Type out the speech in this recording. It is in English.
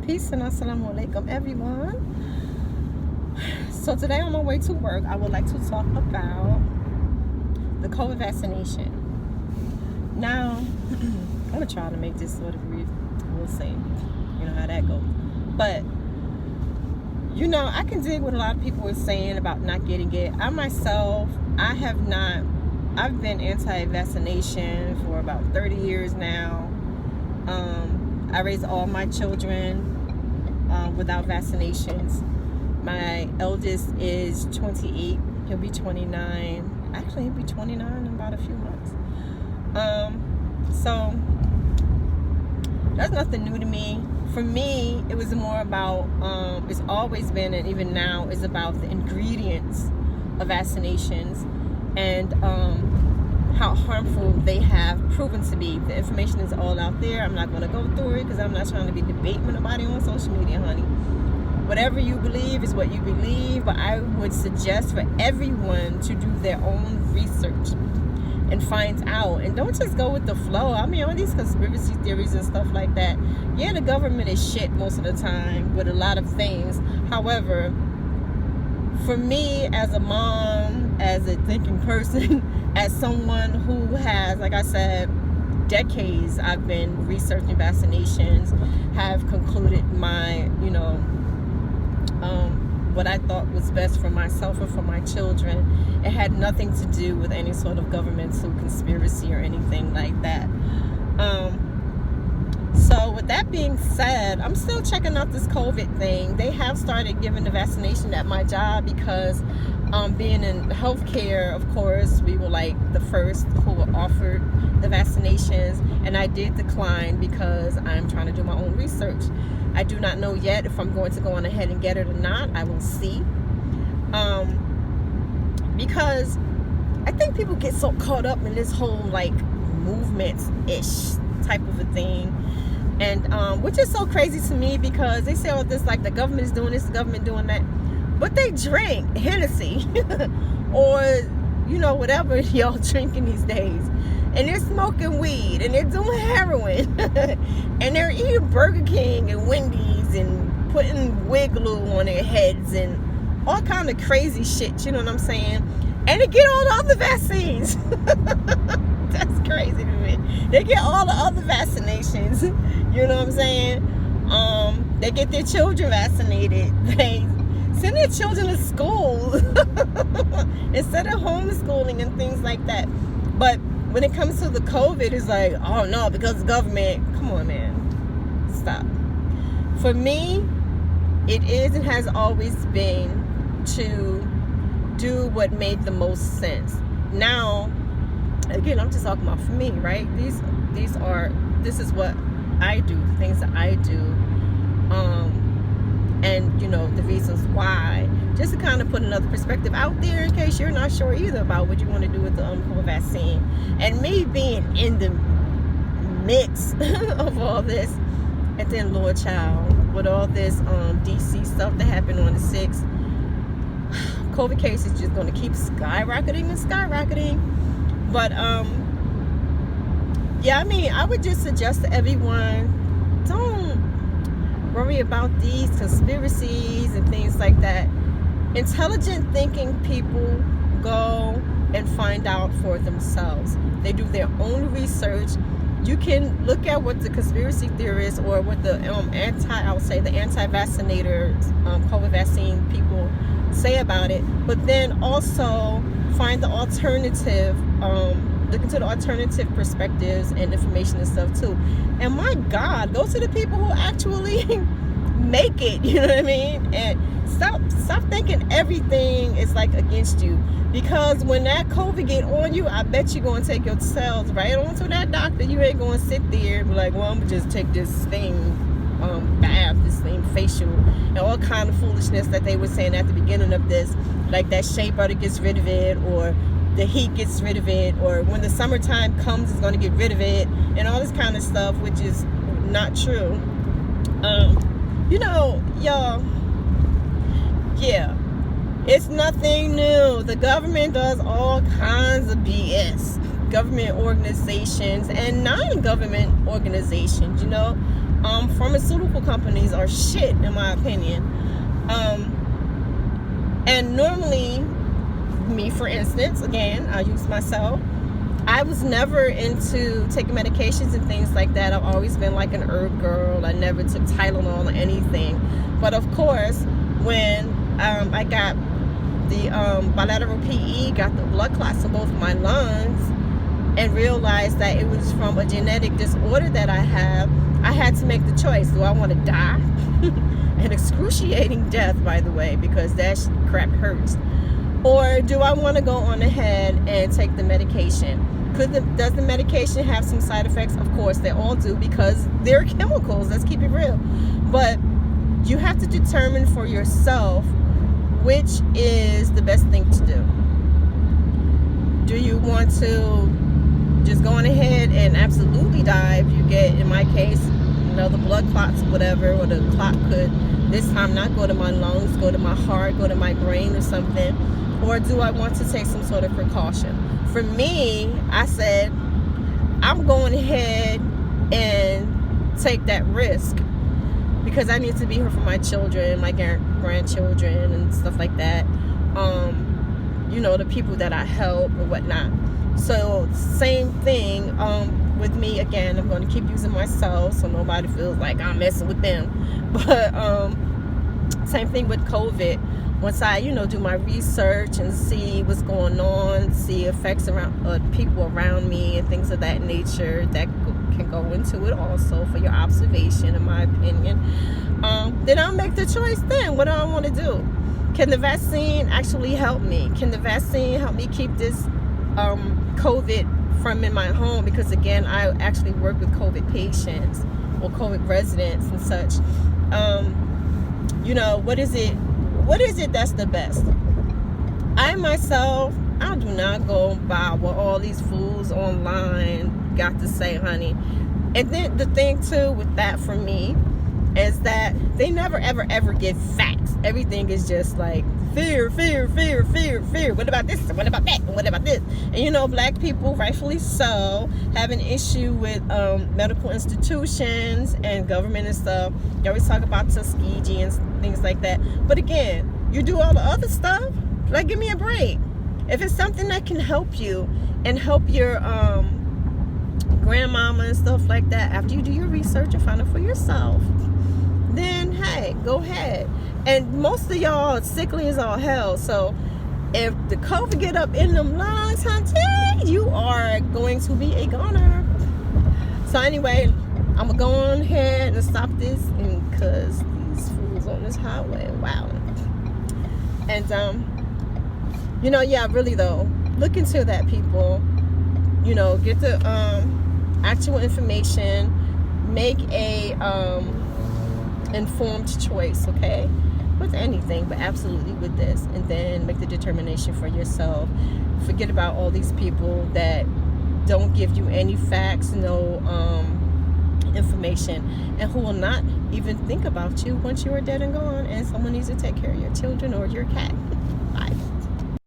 Peace and assalamu alaikum, everyone. So today on my way to work, I would like to talk about the COVID vaccination. Now, I'm going to try to make this sort of brief. We'll see. You know how that goes. But, I can dig what a lot of people are saying about not getting it. I myself, I've been anti-vaccination for about 30 years now. I raised all my children without vaccinations. My eldest is 28. He'll be 29. Actually, he'll be 29 in about a few months. So that's nothing new to me. For me, it was more about, it's always been, and even now, is about the ingredients of vaccinations and how harmful they have proven to be. The information is all out there. I'm not going to go through it because I'm not trying to be debating with nobody on social media, honey. Whatever you believe is what you believe, but I would suggest for everyone to do their own research and find out. And don't just go with the flow. I mean, all these conspiracy theories and stuff like that. Yeah, the government is shit most of the time with a lot of things. However, for me as a mom, as a thinking person, as someone who has, like I said, decades I've been researching vaccinations, have concluded my, what I thought was best for myself and for my children. It had nothing to do with any sort of governmental conspiracy or anything like that. So with that being said, I'm still checking out this COVID thing. They have started giving the vaccination at my job because being in healthcare, of course, we were like the first who were offered the vaccinations, and I did decline because I'm trying to do my own research. I do not know yet if I'm going to go on ahead and get it or not. I will see. Because I think people get so caught up in this whole like movement-ish type of a thing. And which is so crazy to me because they say all this like the government is doing this, the government doing that. But they drink Hennessy or, whatever y'all drinking these days. And they're smoking weed and they're doing heroin. And they're eating Burger King and Wendy's and putting wig glue on their heads and all kind of crazy shit, you know what I'm saying? And they get all the other vaccines. That's crazy to me. They get all the other vaccinations, you know what I'm saying? They get their children vaccinated. They send their children to school instead of homeschooling and things like that. But when it comes to the COVID, it's like, oh no, because the government, come on, man, stop. For me, it is and has always been to do what made the most sense. Now, again, I'm just talking about for me, right? This is what I do, the things that I do, and the reasons why, just to kind of put another perspective out there in case you're not sure either about what you want to do with the COVID vaccine. And me being in the mix of all this, and then Lord child, with all this DC stuff that happened on the 6th, COVID cases just going to keep skyrocketing and skyrocketing. But I would just suggest to everyone, don't worry about these conspiracies and things like that. Intelligent thinking people go and find out for themselves. They do their own research. You can look at what the conspiracy theorists or what the anti-vaccinators, COVID vaccine people say about it, but then also find the alternative, look into the alternative perspectives and information and stuff too. And my God, those are the people who actually make it, you know what I mean? And stop thinking everything is like against you, because when that COVID get on you, I bet you're going to take your cells right on to that doctor. You ain't going to sit there and be like, well, I'm going to just take this thing bath, this thing facial, and all kind of foolishness that they were saying at the beginning of this, like that shea butter gets rid of it, or the heat gets rid of it, or when the summertime comes it's going to get rid of it, and all this kind of stuff, which is not true. Y'all, yeah, it's nothing new. The government does all kinds of BS. Government organizations and non-government organizations, Pharmaceutical companies are shit, in my opinion. And normally, me for instance, again, I'll use myself. I was never into taking medications and things like that. I've always been like an herb girl. I never took Tylenol or anything. But of course, when I got the bilateral PE, got the blood clots in both my lungs, and realized that it was from a genetic disorder that I have, I had to make the choice. Do I want to die? An excruciating death, by the way, because that crap hurts. Or do I want to go on ahead and take the medication? Does the medication have some side effects? Of course, they all do, because they're chemicals. Let's keep it real. But you have to determine for yourself which is the best thing to do. Do you want to just go on ahead and absolutely die if you get, in my case, the blood clots or whatever, or the clot could this time not go to my lungs, go to my heart, go to my brain or something? Or do I want to take some sort of precaution? For me, I said, I'm going ahead and take that risk, because I need to be here for my children, my grandchildren and stuff like that. The people that I help or whatnot. So same thing with me. Again, I'm going to keep using myself so nobody feels like I'm messing with them. But same thing with COVID. Once I, do my research and see what's going on, see effects around people around me and things of that nature, that can go into it also for your observation, in my opinion. Then I'll make the choice then. What do I want to do? Can the vaccine actually help me? Can the vaccine help me keep this COVID from in my home? Because again, I actually work with COVID patients or COVID residents and such. What is it that's the best? I myself, I do not go by what all these fools online got to say, honey. And then the thing too with that for me is that they never ever give facts. Everything is just like fear. What about this? What about that? What about this? And black people, rightfully so, have an issue with medical institutions and government and stuff. They always talk about Tuskegee and things like that. But again, you do all the other stuff. Like, give me a break. If it's something that can help you and help your grandmama and stuff like that, after you do your research and find it for yourself, then hey, go ahead. And most of y'all are sickly as all hell. So if the COVID get up in them lungs, honey, you are going to be a goner. So anyway, I'm gonna go on ahead and stop this, because these fools on this highway, wow. And really though, look into that, people. Get the actual information, make a informed choice, okay, with anything, but absolutely with this, and then make the determination for yourself. Forget about all these people that don't give you any facts, no information, and who will not even think about you once you are dead and gone, and someone needs to take care of your children or your cat. Bye.